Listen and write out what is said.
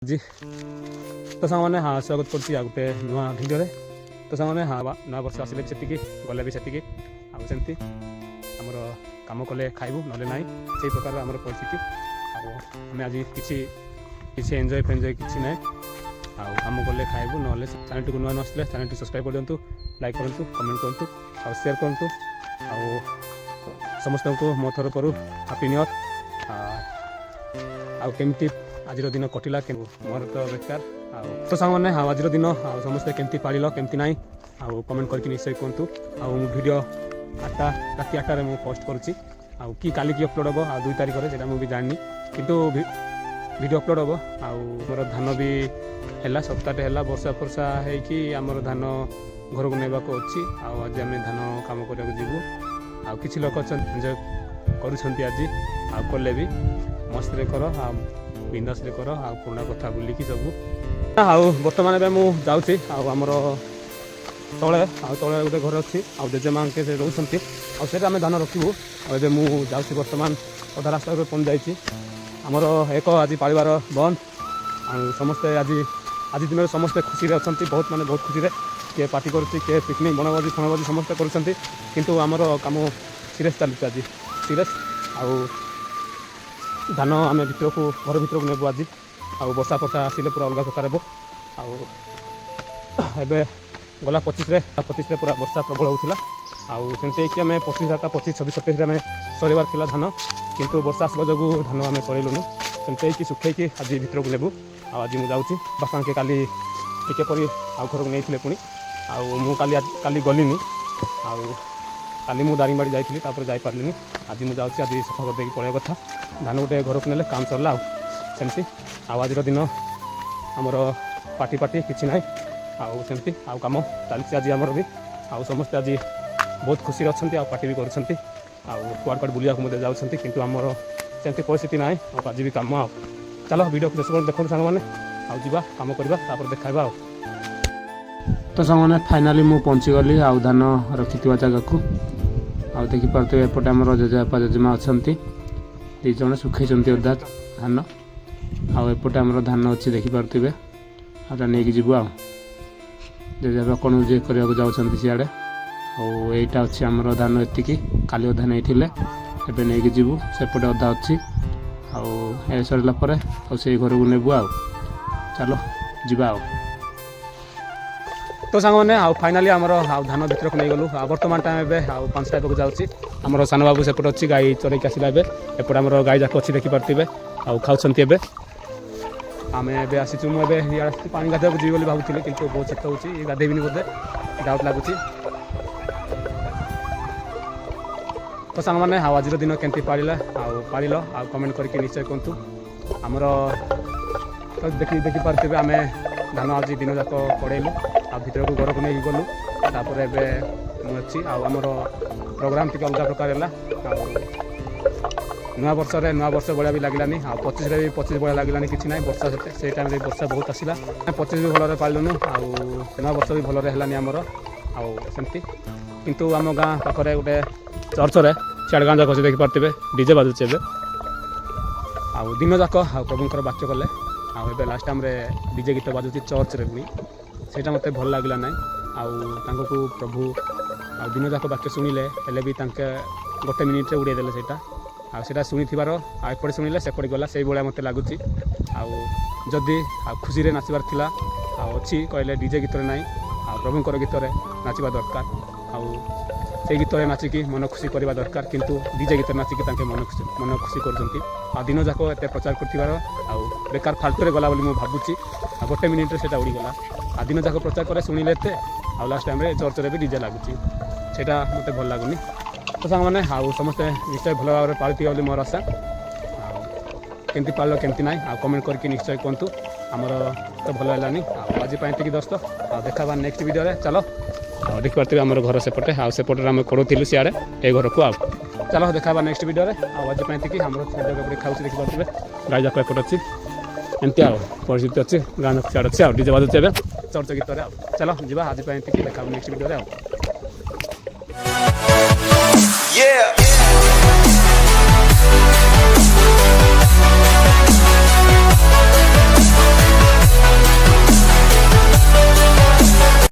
जी तो सामने हाँ स्वागत करছি ଆଉ ଗୋଟେ ନୂଆ ଭିଡ଼ିଓରେ। ତ ସାମନେ हाँ ନୂଆ ବର୍ଷ ଆସିଲେ ବି ସେତିକି ଗଲେ ବି ସେତିକି ଆଉ ସେମିତି ଆମର କାମ କଲେ ଖାଇବୁ ନହେଲେ ନାହିଁ ସେଇ ପ୍ରକାର ଆମର ପରିସ୍ଥିତି। ଆଉ ଆମେ ଆଜି କିଛି ଏନ୍ଜୟ କିଛି ନାହିଁ ଆଉ କାମ କଲେ ଖାଇବୁ ନହେଲେ ଚ୍ୟାନେଲଟିକୁ ନୂଆ ନଆସିଲେ ଚ୍ୟାନେଲଟି ସବସ୍କ୍ରାଇବ୍ କରିଦିଅନ୍ତୁ, ଲାଇକ୍ କରନ୍ତୁ, କମେଣ୍ଟ କରନ୍ତୁ ଆଉ ସେୟାର କରନ୍ତୁ। ଆଉ ସମସ୍ତଙ୍କୁ ମୋ ତରଫରୁ ହାପି ନ୍ୟୁ ଇୟର। ଆଉ କେମିତି ଆଜିର ଦିନ କଟିଲା ମୋର ତ ବେକାର। ଆଉ ତ ସାଙ୍ଗମାନେ ଆଉ ଆଜିର ଦିନ ଆଉ ସମସ୍ତେ କେମିତି ପାଳିଲ କେମିତି ନାହିଁ ଆଉ କମେଣ୍ଟ କରିକି ନିଶ୍ଚୟ କୁହନ୍ତୁ। ଆଉ ମୁଁ ଭିଡ଼ିଓ ରାତି 8ଟାରେ ମୁଁ ପୋଷ୍ଟ କରୁଛି ଆଉ କି କାଲିକି ଅପଲୋଡ଼ ହେବ ଆଉ 2 ତାରିଖରେ ସେଇଟା ମୁଁ ବି ଜାଣିନି, କିନ୍ତୁ ଭିଡ଼ିଓ ଅପଲୋଡ଼ ହେବ। ଆଉ ମୋର ଧାନ ବି ହେଲା ସପ୍ତାହଟେ ହେଲା ବର୍ଷା ହେଇକି ଆମର ଧାନ ଘରକୁ ନେବାକୁ ଅଛି। ଆଉ ଆଜି ଆମେ ଧାନ କାମ କରିବାକୁ ଯିବୁ। ଆଉ କିଛି ଲୋକ ଏନ୍ଜୟ କରୁଛନ୍ତି ଆଜି ଆଉ କଲେ ବି ମସ୍ତରେ କର ଆଉ ବିନ୍ଦାସରେ କର ଆଉ ପୁରୁଣା କଥା ବୁଲିକି ସବୁ। ଆଉ ବର୍ତ୍ତମାନ ଏବେ ମୁଁ ଯାଉଛି ଆଉ ଆମର ତଳେ ଗୋଟେ ଘର ଅଛି ଆଉ ଜେଜେମାଆଙ୍କେ ସେ ରହୁଛନ୍ତି ଆଉ ସେଇଟା ଆମେ ଧାନ ରଖିବୁ। ଆଉ ଏବେ ମୁଁ ଯାଉଛି ବର୍ତ୍ତମାନ ଅଧା ରାସ୍ତା ଉପରେ ପହଞ୍ଚି ଯାଇଛି। ଆମର ଆଜି ପାଳିବାର ବନ୍ଦ ଆଉ ସମସ୍ତେ ଆଜି ଦିନରେ ସମସ୍ତେ ଖୁସିରେ ଅଛନ୍ତି, ବହୁତ ଖୁସିରେ। କିଏ ପାର୍ଟି କରୁଛି, କିଏ ପିକନିକ୍ ବଣଭୋଜି ସମସ୍ତେ କରୁଛନ୍ତି, କିନ୍ତୁ ଆମର କାମ ସିରିୟସ୍ ଚାଲିଛି ଆଜି ସିରିୟସ୍। ଆଉ ଧାନ ଆମେ ଘର ଭିତରକୁ ନେବୁ ଆଜି। ଆଉ ବର୍ଷା ଆସିଲେ ପୁରା ଅଲଗା ପ୍ରକାର ହେବ। ଆଉ ଏବେ ଗଲା 25ରେ ପୁରା ବର୍ଷା ପ୍ରବଳ ହେଉଥିଲା। ଆଉ ସେମିତି ହେଇକି ଆମେ 25, 26, 27ରେ ଆମେ ସରିବାର ଥିଲା ଧାନ, କିନ୍ତୁ ବର୍ଷା ଆସିବା ଯୋଗୁଁ ଧାନ ଆମେ ସରେଇଲୁନୁ। ସେମିତି ହେଇକି ଶୁଖେଇକି ଆଜି ଭିତରକୁ ନେବୁ। ଆଉ ଆଜି ମୁଁ ଯାଉଛି, ବାପାଙ୍କେ କାଲି ଟିକେ ପରି ଆଉ ଘରକୁ ନେଇଥିଲେ ପୁଣି। ଆଉ ମୁଁ କାଲି ଗଲିନି। ଆଉ କାଲି ମୁଁ ଦାରିଙ୍ଗବାଡ଼ି ଯାଇଥିଲି, ତାପରେ ଯାଇପାରିଲିନି। ଆଜି ମୁଁ ଯାଉଛି, ଆଜି ସଫା କରିଦେଇକି ପଳେଇବା କଥା। ଧାନ ଗୋଟେ ଘରକୁ ନେଲେ କାମ ସରିଲା ଆଉ ସେମିତି। ଆଉ ଆଜିର ଦିନ ଆମର ପାର୍ଟି କିଛି ନାହିଁ ଆଉ ସେମିତି ଆଉ କାମ ଚାଲିଛି ଆଜି ଆମର ବି। ଆଉ ସମସ୍ତେ ଆଜି ବହୁତ ଖୁସିରେ ଅଛନ୍ତି ଆଉ ପାର୍ଟି ବି କରୁଛନ୍ତି ଆଉ କୁଆଡ଼େ ବୁଲିବାକୁ ମଧ୍ୟ ଯାଉଛନ୍ତି, କିନ୍ତୁ ଆମର ସେମିତି ପରିସ୍ଥିତି ନାହିଁ। ଆଉ ଆଜି ବି କାମ। ଆଉ ଚାଲ ଭିଡ଼ିଓକୁ ଦେଖନ୍ତୁ ସାଙ୍ଗମାନେ, ଆଉ ଯିବା କାମ କରିବା, ତାପରେ ଦେଖାଇବା। ଆଉ ତ ସାଙ୍ଗମାନେ ଫାଇନାଲି ମୁଁ ପହଞ୍ଚିଗଲି ଆଉ ଧାନ ରଖିଥିବା ଜାଗାକୁ। ଆଉ ଦେଖିପାରୁଥିବେ ଏପଟେ ଆମର ଜେଜେବାପା ଜେଜେମା ଅଛନ୍ତି, 2 ଜଣ ଶୁଖେଇଛନ୍ତି ଅଧା ଧାନ। ଆଉ ଏପଟେ ଆମର ଧାନ ଅଛି ଦେଖିପାରୁଥିବେ, ଆଉ ଏଇଟା ନେଇକି ଯିବୁ। ଆଉ ଜେଜେବାପା କ'ଣ କରିବାକୁ ଯାଉଛନ୍ତି ସିଆଡ଼େ। ଆଉ ଏଇଟା ଅଛି ଆମର ଧାନ ଏତିକି, କାଲି ଅଧା ନେଇଥିଲେ, ଏବେ ନେଇକି ଯିବୁ। ସେପଟେ ଅଧା ଅଛି ଆଉ ଏ ସରିଲା ପରେ ଆଉ ସେଇ ଘରକୁ ନେବୁ। ଆଉ ଚାଲ ଯିବା। ଆଉ ତ ସାଙ୍ଗମାନେ ଆଉ ଫାଇନାଲି ଆମର ଆଉ ଧାନ ଭିତରକୁ ନେଇଗଲୁ। ଆଉ ବର୍ତ୍ତମାନ ଟାଇମ୍ ଏବେ ଆଉ 5ଟା ହେବାକୁ ଯାଉଛି। ଆମର ସାନ ବାବୁ ସେପଟେ ଅଛି, ଗାଈ ଚରେଇକି ଆସିଲା ଏବେ। ଏପଟେ ଆମର ଗାଈ ଯାକ ଅଛି ଦେଖିପାରୁଥିବେ, ଆଉ ଖାଉଛନ୍ତି ଏବେ। ଆମେ ଏବେ ଆସିଛୁ, ମୁଁ ଏବେ ଆସିଛି ପାଣି ଗାଧୋଇବାକୁ ଯିବି ବୋଲି ଭାବୁଥିଲି, କିନ୍ତୁ ବହୁତ ଶୀତ ହେଉଛି, ଗାଧୋଇବିନି ବୋଧେ, ଡାଉଟ୍ ଲାଗୁଛି। ତ ସାଙ୍ଗମାନେ ଆଉ ଆଜିର ଦିନ କେମିତି ପାଳିଲ ଆଉ କମେଣ୍ଟ କରିକି ନିଶ୍ଚୟ କୁହନ୍ତୁ। ଆମର ତ ଦେଖିପାରୁଥିବେ ଆମେ ଧାନ ଆଜି ଦିନ ଯାକ ପଡ଼େଇଲୁ ଆଉ ଭିତରକୁ ଘରକୁ ନେଇକି ଗଲୁ। ତାପରେ ଏବେ ମୁଁ ଅଛି ଆଉ ଆମର ପ୍ରୋଗ୍ରାମ୍ ଟିକେ ଅଲଗା ପ୍ରକାର ହେଲା। ଆଉ ନୂଆ ବର୍ଷ ଭଳିଆ ବି ଲାଗିଲାନି, ଆଉ 25ରେ ବି 25 ଭଳିଆ ଲାଗିଲାନି କିଛି ନାହିଁ। ବର୍ଷା ସେଇ ଟାଇମ୍ରେ ବର୍ଷା ବହୁତ ଆସିଲା, 25 ବି ଭଲରେ ପାଳିଲୁନୁ ଆଉ ନୂଆ ବର୍ଷ ବି ଭଲରେ ହେଲାନି ଆମର। ଆଉ ସେମିତି କିନ୍ତୁ ଆମ ଗାଁ ପାଖରେ ଗୋଟେ ଚର୍ଚ୍ଚରେ ସିଆଡ଼େ ଗାଁ ଯାକ ଅଛି ଦେଖିପାରୁଥିବେ, ଡିଜେ ବାଜୁଛି ଏବେ। ଆଉ ଦିନ ଯାକ ଆଉ ପ୍ରଭୁଙ୍କର ବାକ୍ୟ କଲେ, ଆଉ ଏବେ ଲାଷ୍ଟ ଟାଇମ୍ରେ ଡିଜେ ଗୀତ ବାଜୁଛି ଚର୍ଚ୍ଚରେ ପୁଣି, ସେଇଟା ମୋତେ ଭଲ ଲାଗିଲା ନାହିଁ। ଆଉ ତାଙ୍କୁ ପ୍ରଭୁ ଆଉ ଦିନ ଯାକ ବାକ୍ୟ ଶୁଣିଲେ ହେଲେ ବି ତାଙ୍କେ 1 ମିନିଟ୍ରେ ଉଡ଼େଇ ଦେଲେ ସେଇଟା। ଆଉ ସେଇଟା ଶୁଣିଥିବାର ଆଉ ଏପଟେ ଶୁଣିଲେ ସେପଟେ ଗଲା, ସେଇଭଳିଆ ମୋତେ ଲାଗୁଛି। ଆଉ ଯଦି ଆଉ ଖୁସିରେ ନାଚିବାର ଥିଲା ଆଉ ଅଛି କହିଲେ ଡିଜେ ଗୀତରେ ନାହିଁ, ଆଉ ପ୍ରଭୁଙ୍କର ଗୀତରେ ନାଚିବା ଦରକାର। ଆଉ ସେଇ ଗୀତରେ ନାଚିକି ମନ ଖୁସି କରିବା ଦରକାର, କିନ୍ତୁ ଡିଜେ ଗୀତରେ ନାଚିକି ତାଙ୍କେ ମନ ଖୁସି କରୁଛନ୍ତି। ଆଉ ଦିନ ଯାକ ଏତେ ପ୍ରଚାର କରୁଥିବାର ଆଉ ବେକାର ଫାଲତୁରେ ଗଲା ବୋଲି ମୁଁ ଭାବୁଛି। ଆଉ 1 ମିନିଟ୍ରେ ସେଇଟା ଉଡ଼ିଗଲା। ଆଉ ଦିନ ଯାକ ପ୍ରଚାର କଲେ ଶୁଣିଲେ ଏତେ, ଆଉ ଲାଷ୍ଟ ଟାଇମ୍ରେ ଚର୍ଚ୍ଚରେ ବି ଡିଜେ ଲାଗୁଛି, ସେଇଟା ମୋତେ ଭଲ ଲାଗୁନି। ତ ସାଙ୍ଗମାନେ ଆଉ ସମସ୍ତେ ନିଶ୍ଚୟ ଭଲ ଭାବରେ ପାଳିଥିବେ ବୋଲି ମୋର ଆଶା। ଆଉ କେମିତି ପାଳିଲ କେମିତି ନାହିଁ ଆଉ କମେଣ୍ଟ କରିକି ନିଶ୍ଚୟ କୁହନ୍ତୁ। ଆମର ତ ଭଲ ହେଲାନି। ଆଉ ଆଜି ପାଇଁ ଏତିକି ଦୋସ୍ତ, ଆଉ ଦେଖାବା ନେକ୍ସଟ ଭିଡ଼ିଓରେ। ଚାଲ ଆଉ ଦେଖିପାରୁଥିବେ ଆମର ଘର ସେପଟେ, ଆଉ ସେପଟରେ ଆମେ କରୁଥିଲୁ ସିଆଡ଼େ ଏ ଘରକୁ। ଆଉ ଚାଲ ଦେଖାବା ନେକ୍ସଟ ଭିଡ଼ିଓରେ। ଆଉ ଆଜି ପାଇଁ ଏତିକି। ଆମର ଖାଦ୍ୟ ଏପଟେ ଖାଉଛି ଦେଖିପାରୁଥିବେ, ଗାଈ ଯାକ ଏପଟେ ଅଛି, ଏମିତି ଆଉ ପରିସ୍ଥିତି ଅଛି। ଗାଁ ଯାକ ସିଆଡ଼େ ଅଛି ଆଉ ଡିଜେ ବାଜୁଛି ଏବେ ଚର୍ଚ୍ଚ ଗୀତରେ। ଆଉ ଚାଲ ଯିବା, ଆଜି ପାଇଁ ଏତିକି, ଦେଖାବା ନେକ୍ସଟ ଭିଡ଼ିଓରେ। ଆଉ Yeah.